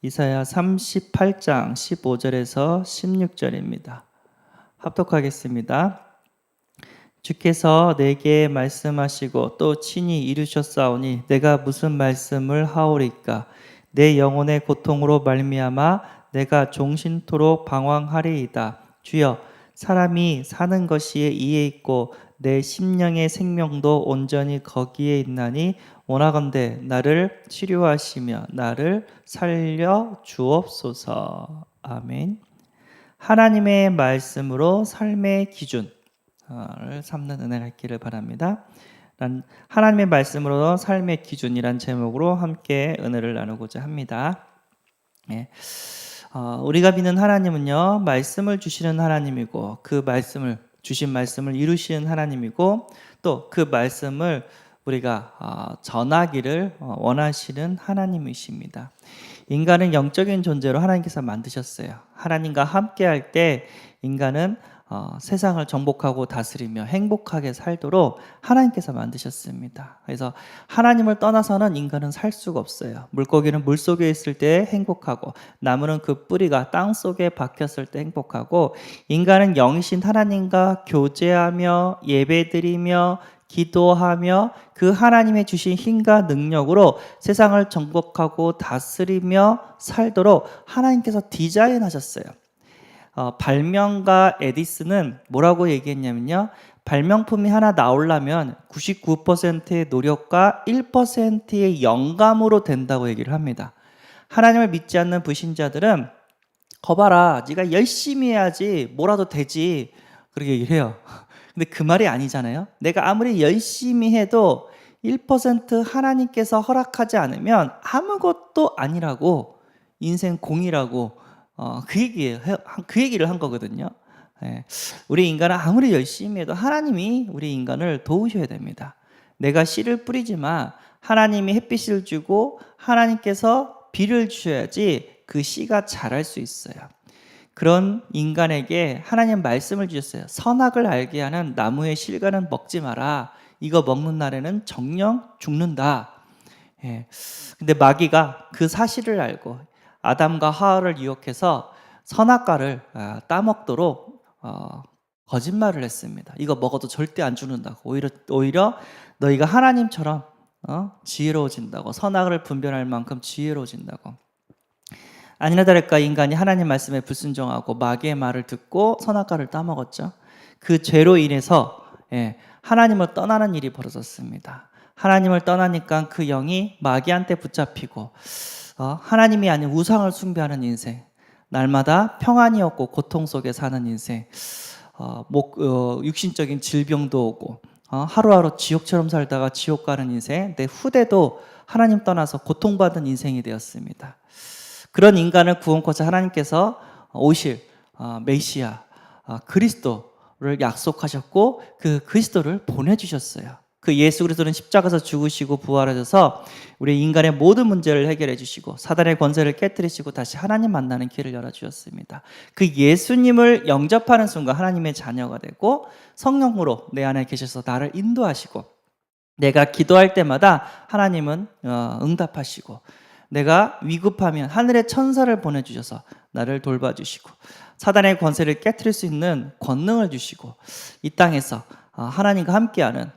이사야 38장 15절에서 16절입니다. 합독하겠습니다. 주께서 내게 말씀하시고 또 친히 이루셨사오니 내가 무슨 말씀을 하오리까? 내 영혼의 고통으로 말미암아 내가 종신토록 방황하리이다. 주여, 사람이 사는 것이 이에 있고 내 심령의 생명도 온전히 거기에 있나니 원하건대 나를 치료하시며 나를 살려 주옵소서. 아멘. 하나님의 말씀으로 삶의 기준을 삼는 은혜가 있기를 바랍니다. 하나님의 말씀으로 삶의 기준이란 제목으로 함께 은혜를 나누고자 합니다. 우리가 믿는 하나님은요, 말씀을 주시는 하나님이고 그 말씀을 주신 말씀을 이루시는 하나님이고 또 그 말씀을 우리가 전하기를 원하시는 하나님이십니다. 인간은 영적인 존재로 하나님께서 만드셨어요. 하나님과 함께할 때 인간은 세상을 정복하고 다스리며 행복하게 살도록 하나님께서 만드셨습니다. 그래서 하나님을 떠나서는 인간은 살 수가 없어요. 물고기는 물속에 있을 때 행복하고 나무는 그 뿌리가 땅속에 박혔을 때 행복하고 인간은 영이신 하나님과 교제하며 예배드리며 기도하며 그 하나님의 주신 힘과 능력으로 세상을 정복하고 다스리며 살도록 하나님께서 디자인하셨어요. 발명가 에디슨은 뭐라고 얘기했냐면요, 발명품이 하나 나오려면 99%의 노력과 1%의 영감으로 된다고 얘기를 합니다. 하나님을 믿지 않는 불신자들은 거봐라, 네가 열심히 해야지 뭐라도 되지, 그렇게 얘기를 해요. 근데 그 말이 아니잖아요. 내가 아무리 열심히 해도 1% 하나님께서 허락하지 않으면 아무것도 아니라고, 인생 공이라고 그 얘기를 한 거거든요. 우리 인간은 아무리 열심히 해도 하나님이 우리 인간을 도우셔야 됩니다. 내가 씨를 뿌리지만 하나님이 햇빛을 주고 하나님께서 비를 주셔야지 그 씨가 자랄 수 있어요. 그런 인간에게 하나님 말씀을 주셨어요. 선악을 알게 하는 나무의 실과는 먹지 마라. 이거 먹는 날에는 정령 죽는다. 근데 마귀가 그 사실을 알고 아담과 하와를 유혹해서 선악과를 따먹도록 거짓말을 했습니다. 이거 먹어도 절대 안 죽는다고. 오히려 너희가 하나님처럼 지혜로워진다고. 선악을 분별할 만큼 지혜로워진다고. 아니나 다를까 인간이 하나님 말씀에 불순종하고 마귀의 말을 듣고 선악과를 따먹었죠. 그 죄로 인해서 하나님을 떠나는 일이 벌어졌습니다. 하나님을 떠나니까 그 영이 마귀한테 붙잡히고 하나님이 아닌 우상을 숭배하는 인생, 날마다 평안이 없고 고통 속에 사는 인생, 육신적인 질병도 오고 하루하루 지옥처럼 살다가 지옥 가는 인생, 내 후대도 하나님 떠나서 고통받은 인생이 되었습니다. 그런 인간을 구원코자 하나님께서 오실 메시아 그리스도를 약속하셨고 그 그리스도를 보내주셨어요. 그 예수 그리스도는 십자가에서 죽으시고 부활하셔서 우리 인간의 모든 문제를 해결해 주시고 사단의 권세를 깨뜨리시고 다시 하나님 만나는 길을 열어주셨습니다. 그 예수님을 영접하는 순간 하나님의 자녀가 되고 성령으로 내 안에 계셔서 나를 인도하시고 내가 기도할 때마다 하나님은 응답하시고 내가 위급하면 하늘의 천사를 보내주셔서 나를 돌봐주시고 사단의 권세를 깨트릴 수 있는 권능을 주시고 이 땅에서 하나님과 함께하는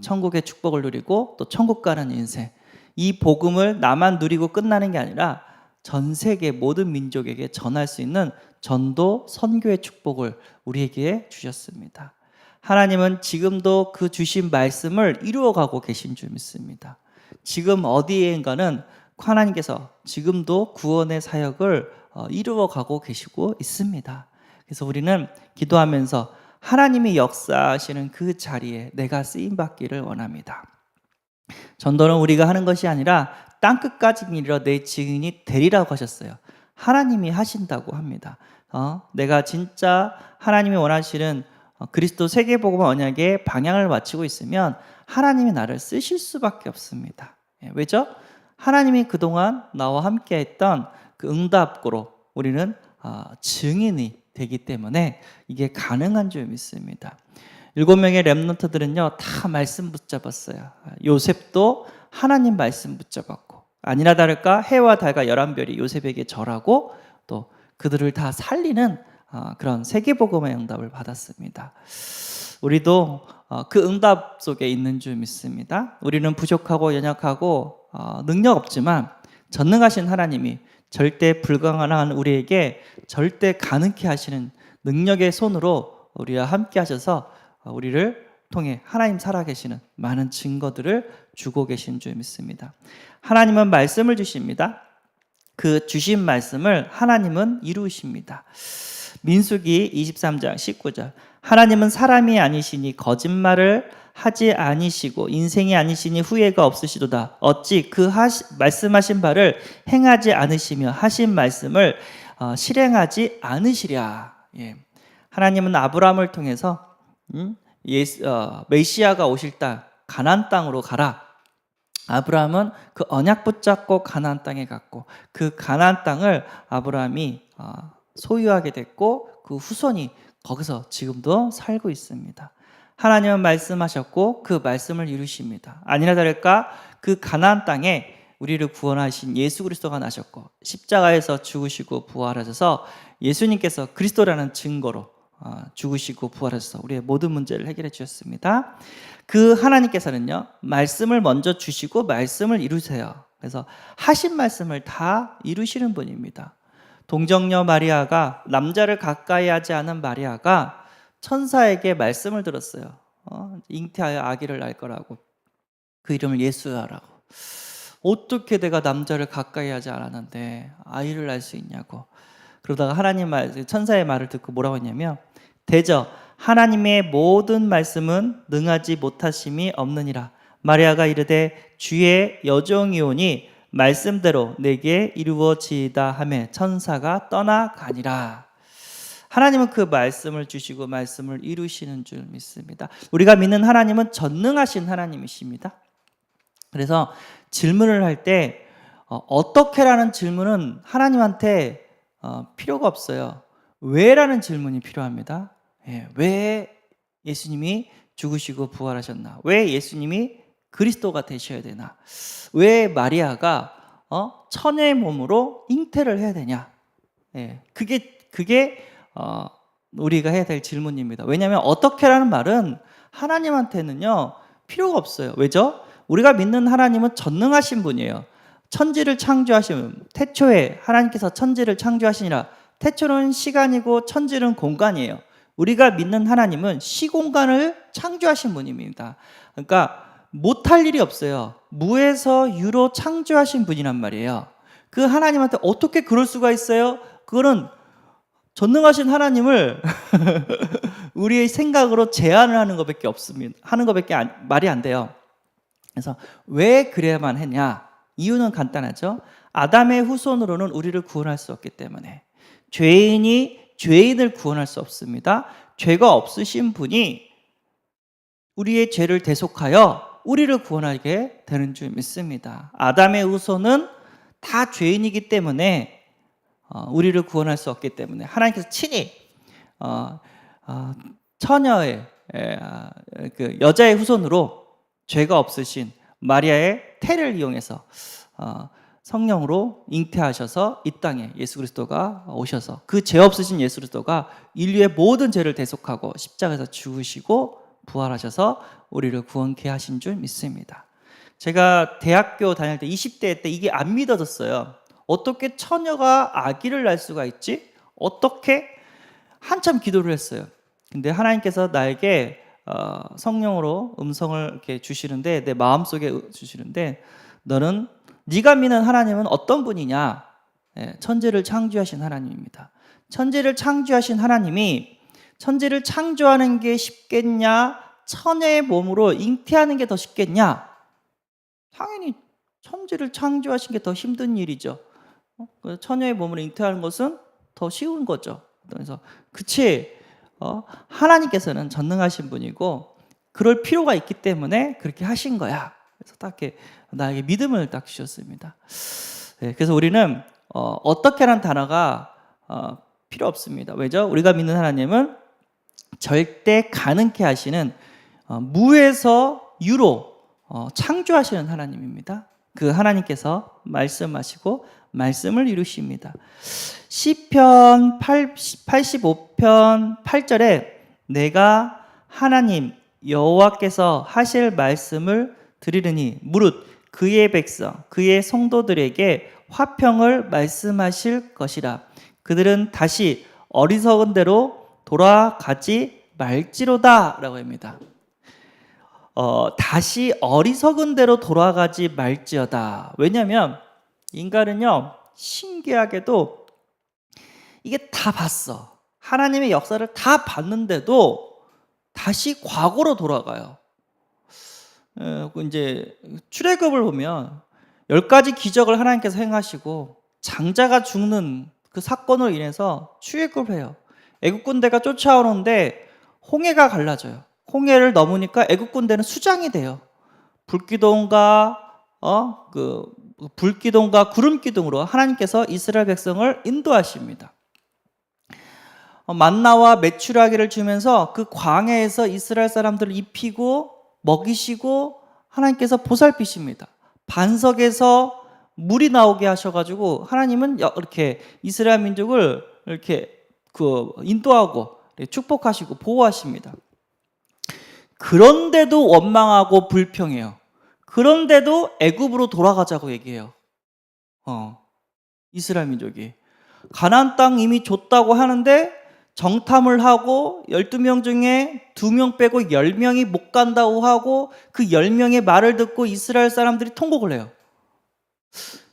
천국의 축복을 누리고 또 천국 가는 인생, 이 복음을 나만 누리고 끝나는 게 아니라 전 세계 모든 민족에게 전할 수 있는 전도 선교의 축복을 우리에게 주셨습니다. 하나님은 지금도 그 주신 말씀을 이루어가고 계신 줄 믿습니다. 지금 어디에인가는 하나님께서 지금도 구원의 사역을 이루어가고 계시고 있습니다. 그래서 우리는 기도하면서 하나님이 역사하시는 그 자리에 내가 쓰임받기를 원합니다. 전도는 우리가 하는 것이 아니라 땅끝까지 이르러 내 증인이 되리라고 하셨어요. 하나님이 하신다고 합니다. 내가 진짜 하나님이 원하시는 그리스도 세계복음 언약의 방향을 맞추고 있으면 하나님이 나를 쓰실 수밖에 없습니다. 왜죠? 하나님이 그동안 나와 함께 했던 그 응답으로 우리는 증인이 되기 때문에 이게 가능한 줄 믿습니다. 7명의 렘넌트들은요 다 말씀 붙잡았어요. 요셉도 하나님 말씀 붙잡았고 아니나 다를까 해와 달과 11별이 요셉에게 절하고 또 그들을 다 살리는 그런 세계복음의 응답을 받았습니다. 우리도 그 응답 속에 있는 줄 믿습니다. 우리는 부족하고 연약하고 능력 없지만 전능하신 하나님이 절대 불가능한 우리에게 절대 가능케 하시는 능력의 손으로 우리와 함께 하셔서 우리를 통해 하나님 살아계시는 많은 증거들을 주고 계신 줄 믿습니다. 하나님은 말씀을 주십니다. 그 주신 말씀을 하나님은 이루십니다. 민수기 23장 19절 하나님은 사람이 아니시니 거짓말을 하지 아니시고 인생이 아니시니 후회가 없으시도다. 어찌 그 말씀하신 바를 행하지 않으시며 하신 말씀을 실행하지 않으시랴. 예. 하나님은 아브라함을 통해서 메시아가 오실 땅 가나안 땅으로 가라. 아브라함은 그 언약 붙잡고 가나안 땅에 갔고 그 가나안 땅을 아브라함이 소유하게 됐고 그 후손이 거기서 지금도 살고 있습니다. 하나님은 말씀하셨고 그 말씀을 이루십니다. 아니나 다를까 그 가나안 땅에 우리를 구원하신 예수 그리스도가 나셨고 십자가에서 죽으시고 부활하셔서 예수님께서 그리스도라는 증거로 죽으시고 부활하셔서 우리의 모든 문제를 해결해 주셨습니다. 그 하나님께서는요 말씀을 먼저 주시고 말씀을 이루세요. 그래서 하신 말씀을 다 이루시는 분입니다. 동정녀 마리아가 남자를 가까이 하지 않은 마리아가 천사에게 말씀을 들었어요. 잉태하여 아기를 낳을 거라고. 그 이름을 예수야라고. 어떻게 내가 남자를 가까이 하지 않았는데 아이를 낳을 수 있냐고. 그러다가 천사의 말을 듣고 뭐라고 했냐면 대저 하나님의 모든 말씀은 능하지 못하심이 없느니라. 마리아가 이르되 주의 여종이오니 말씀대로 내게 이루어지이다 하매 천사가 떠나가니라. 하나님은 그 말씀을 주시고 말씀을 이루시는 줄 믿습니다. 우리가 믿는 하나님은 전능하신 하나님이십니다. 그래서 질문을 할 때 어떻게라는 질문은 하나님한테 필요가 없어요. 왜라는 질문이 필요합니다. 왜 예수님이 죽으시고 부활하셨나? 왜 예수님이 그리스도가 되셔야 되나? 왜 마리아가 처녀의 몸으로 잉태를 해야 되냐? 그게 우리가 해야 될 질문입니다. 왜냐하면 어떻게라는 말은 하나님한테는요 필요가 없어요. 왜죠? 우리가 믿는 하나님은 전능하신 분이에요. 천지를 창조하신 태초에 하나님께서 천지를 창조하시니라. 태초는 시간이고 천지는 공간이에요. 우리가 믿는 하나님은 시공간을 창조하신 분입니다. 그러니까 못할 일이 없어요. 무에서 유로 창조하신 분이란 말이에요. 그 하나님한테 어떻게 그럴 수가 있어요? 그거는 전능하신 하나님을 우리의 생각으로 제한을 하는 것밖에 없습니다. 말이 안 돼요. 그래서 왜 그래야만 했냐? 이유는 간단하죠. 아담의 후손으로는 우리를 구원할 수 없기 때문에. 죄인이 죄인을 구원할 수 없습니다. 죄가 없으신 분이 우리의 죄를 대속하여 우리를 구원하게 되는 줄 믿습니다. 아담의 후손은 다 죄인이기 때문에 우리를 구원할 수 없기 때문에 하나님께서 친히 처녀의 그 여자의 후손으로 죄가 없으신 마리아의 태를 이용해서 성령으로 잉태하셔서 이 땅에 예수 그리스도가 오셔서 그 죄 없으신 예수 그리스도가 인류의 모든 죄를 대속하고 십자가에서 죽으시고 부활하셔서 우리를 구원케 하신 줄 믿습니다. 제가 대학교 다닐 때 20대 때 이게 안 믿어졌어요. 어떻게 처녀가 아기를 낳을 수가 있지? 어떻게? 한참 기도를 했어요. 근데 하나님께서 나에게 성령으로 음성을 이렇게 주시는데 내 마음속에 주시는데 너는 네가 믿는 하나님은 어떤 분이냐? 천지를 창조하신 하나님입니다. 천지를 창조하신 하나님이 천지를 창조하는 게 쉽겠냐? 처녀의 몸으로 잉태하는 게 더 쉽겠냐? 당연히 천지를 창조하신 게 더 힘든 일이죠. 처녀의 몸으로 잉태하는 것은 더 쉬운 거죠. 그래서 그치? 하나님께서는 전능하신 분이고 그럴 필요가 있기 때문에 그렇게 하신 거야. 그래서 딱 이렇게 나에게 믿음을 딱 주셨습니다. 그래서 우리는 어떻게라는 단어가 필요 없습니다. 왜죠? 우리가 믿는 하나님은 절대 가능케 하시는 무에서 유로 창조하시는 하나님입니다. 그 하나님께서 말씀하시고 말씀을 이루십니다. 시편 85편 8절에 내가 하나님 여호와께서 하실 말씀을 들으리니 무릇 그의 백성 그의 성도들에게 화평을 말씀하실 것이라. 그들은 다시 어리석은 대로 돌아가지 말지로다 라고 합니다. 다시 어리석은 대로 돌아가지 말지어다. 왜냐하면 인간은요, 신기하게도 이게 다 봤어. 하나님의 역사를 다 봤는데도 다시 과거로 돌아가요. 이제 출애굽을 보면 10가지 기적을 하나님께서 행하시고 장자가 죽는 그 사건으로 인해서 출애굽을 해요. 애국 군대가 쫓아오는데 홍해가 갈라져요. 홍해를 넘으니까 애국 군대는 수장이 돼요. 불기둥과 불기둥과 구름기둥으로 하나님께서 이스라엘 백성을 인도하십니다. 만나와 메추라기를 주면서 그 광야에서 이스라엘 사람들을 입히고 먹이시고 하나님께서 보살피십니다. 반석에서 물이 나오게 하셔가지고 하나님은 이렇게 이스라엘 민족을 이렇게 인도하고 축복하시고 보호하십니다. 그런데도 원망하고 불평해요. 그런데도 애굽으로 돌아가자고 얘기해요. 이스라엘 민족이 가나안 땅 이미 줬다고 하는데 정탐을 하고 12명 중에 2명 빼고 10명이 못 간다고 하고 그 10명의 말을 듣고 이스라엘 사람들이 통곡을 해요.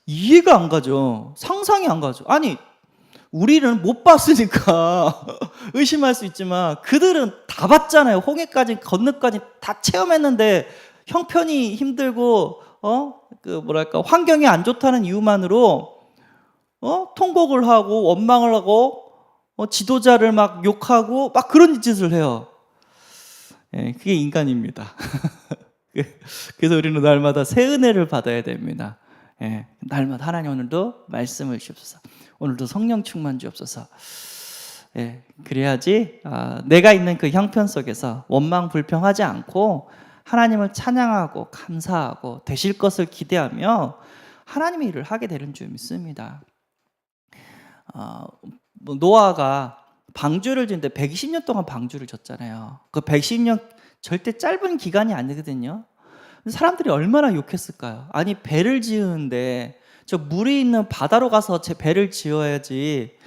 이해가 안 가죠. 상상이 안 가죠. 아니, 우리는 못 봤으니까 의심할 수 있지만 그들은 다 봤잖아요. 홍해까지 건너까지 다 체험했는데 형편이 힘들고 환경이 안 좋다는 이유만으로 통곡을 하고 원망을 하고 지도자를 막 욕하고 막 그런 짓을 해요. 그게 인간입니다. 그래서 우리는 날마다 새 은혜를 받아야 됩니다. 날마다 하나님 오늘도 말씀을 주옵소서. 오늘도 성령 충만 주옵소서. 그래야지 내가 있는 그 형편 속에서 원망 불평하지 않고 하나님을 찬양하고 감사하고 되실 것을 기대하며 하나님의 일을 하게 되는 줄 믿습니다. 노아가 방주를 짓는데 120년 동안 방주를 졌잖아요. 그 120년 절대 짧은 기간이 아니거든요. 사람들이 얼마나 욕했을까요? 아니, 배를 지으는데 저 물이 있는 바다로 가서 제 배를 지어야지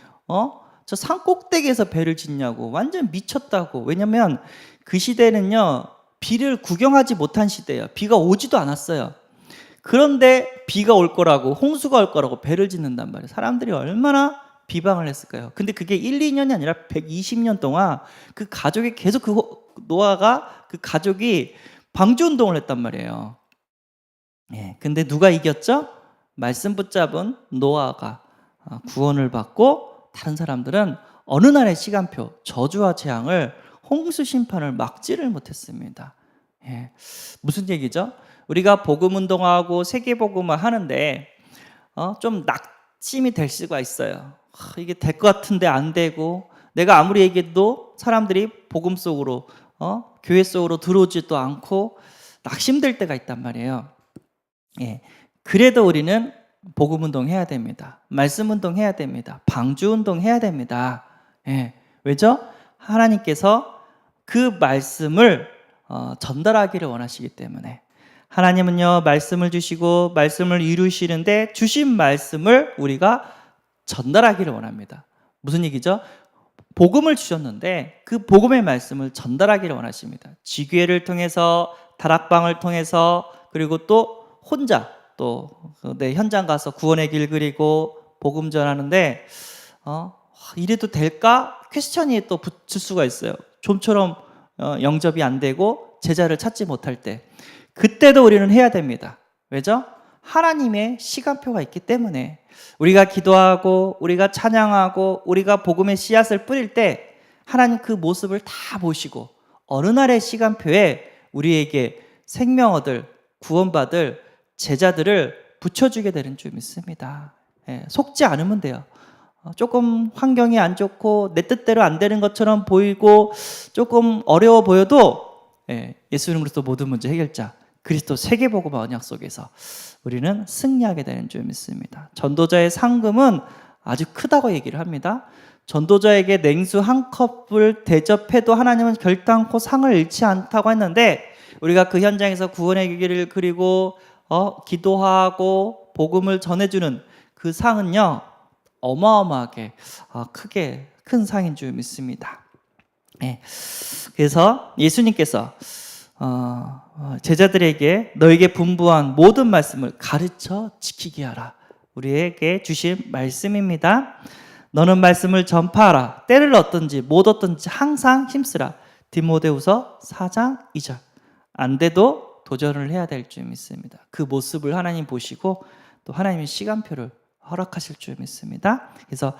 저 산 꼭대기에서 배를 짓냐고. 완전 미쳤다고. 왜냐면 그 시대는요, 비를 구경하지 못한 시대예요. 비가 오지도 않았어요. 그런데 비가 올 거라고, 홍수가 올 거라고 배를 짓는단 말이에요. 사람들이 얼마나 비방을 했을까요? 근데 그게 1, 2년이 아니라 120년 동안 그 가족이 계속 노아가 그 가족이 방주 운동을 했단 말이에요. 근데 누가 이겼죠? 말씀 붙잡은 노아가 구원을 받고 다른 사람들은 어느 날의 시간표, 저주와 재앙을 홍수 심판을 막지를 못했습니다. 무슨 얘기죠? 우리가 복음 운동하고 세계 복음을 하는데 좀 낙심이 될 수가 있어요. 이게 될 것 같은데 안 되고 내가 아무리 얘기해도 사람들이 복음 속으로 교회 속으로 들어오지도 않고 낙심될 때가 있단 말이에요. 그래도 우리는 복음 운동 해야 됩니다. 말씀 운동 해야 됩니다. 방주 운동 해야 됩니다. 왜죠? 하나님께서 그 말씀을 전달하기를 원하시기 때문에. 하나님은요, 말씀을 주시고 말씀을 이루시는데 주신 말씀을 우리가 전달하기를 원합니다. 무슨 얘기죠? 복음을 주셨는데 그 복음의 말씀을 전달하기를 원하십니다. 지교회를 통해서, 다락방을 통해서, 그리고 또 혼자 또 내 현장 가서 구원의 길 그리고 복음 전하는데 이래도 될까? 퀘스천이 또 붙을 수가 있어요. 좀처럼 영접이 안 되고 제자를 찾지 못할 때, 그때도 우리는 해야 됩니다. 왜죠? 하나님의 시간표가 있기 때문에. 우리가 기도하고 우리가 찬양하고 우리가 복음의 씨앗을 뿌릴 때 하나님 그 모습을 다 보시고 어느 날의 시간표에 우리에게 생명 얻을, 구원받을 제자들을 붙여주게 되는 줄 믿습니다. 속지 않으면 돼요. 조금 환경이 안 좋고 내 뜻대로 안 되는 것처럼 보이고 조금 어려워 보여도 예수 이름으로 모든 문제 해결자 그리스도 세계복음 언약 속에서 우리는 승리하게 되는 줄 믿습니다. 전도자의 상금은 아주 크다고 얘기를 합니다. 전도자에게 냉수 한 컵을 대접해도 하나님은 결단코 상을 잃지 않다고 했는데, 우리가 그 현장에서 구원의 길을 그리고 기도하고 복음을 전해주는 그 상은요, 어마어마하게 크게 큰 상인 줄 믿습니다. 네. 그래서 예수님께서 제자들에게 너에게 분부한 모든 말씀을 가르쳐 지키게 하라, 우리에게 주신 말씀입니다. 너는 말씀을 전파하라. 때를 얻든지 못 얻든지 항상 힘쓰라. 디모데후서 4장 2절. 안 돼도 도전을 해야 될 줄 믿습니다. 그 모습을 하나님 보시고 또 하나님의 시간표를 허락하실 줄 믿습니다. 그래서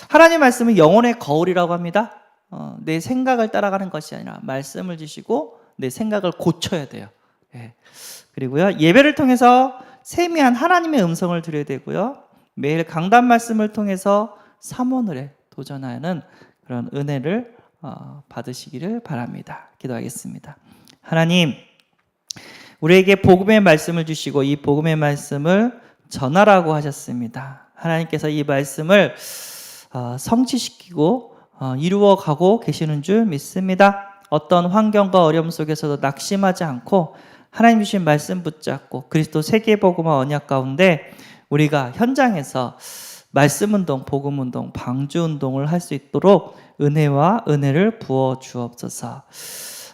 하나님 말씀은 영혼의 거울이라고 합니다. 내 생각을 따라가는 것이 아니라 말씀을 주시고 내 생각을 고쳐야 돼요. 예. 그리고요, 예배를 통해서 세미한 하나님의 음성을 들어야 되고요, 매일 강단 말씀을 통해서 삼원을에 도전하는 그런 은혜를 받으시기를 바랍니다. 기도하겠습니다. 하나님, 우리에게 복음의 말씀을 주시고 이 복음의 말씀을 전하라고 하셨습니다. 하나님께서 이 말씀을 성취시키고 이루어가고 계시는 줄 믿습니다. 어떤 환경과 어려움 속에서도 낙심하지 않고 하나님 주신 말씀 붙잡고 그리스도 세계복음화 언약 가운데 우리가 현장에서 말씀운동, 복음운동, 방주운동을 할 수 있도록 은혜와 은혜를 부어 주옵소서.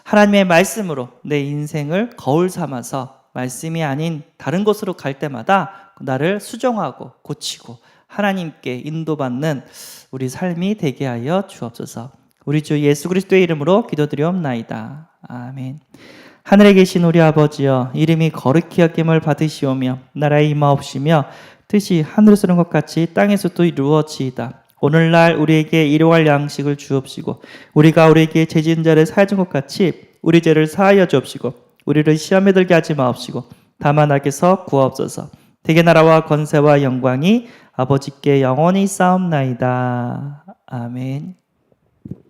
하나님의 말씀으로 내 인생을 거울 삼아서 말씀이 아닌 다른 곳으로 갈 때마다 나를 수정하고 고치고 하나님께 인도받는 우리 삶이 되게 하여 주옵소서. 우리 주 예수 그리스도의 이름으로 기도드리옵나이다. 아멘. 하늘에 계신 우리 아버지여, 이름이 거룩히 여김을 받으시오며 나라의 임하옵시며 뜻이 하늘에서 이룬 것 같이 땅에서도 이루어지이다. 오늘날 우리에게 일용할 양식을 주옵시고 우리가 우리에게 죄 지은 자를 사하여 준 것 같이 우리 죄를 사하여 주옵시고 우리를 시험에 들게 하지 마옵시고 다만 악에서 구하옵소서. 대개 나라와 권세와 영광이 아버지께 영원히 쌓옵나이다. 아멘.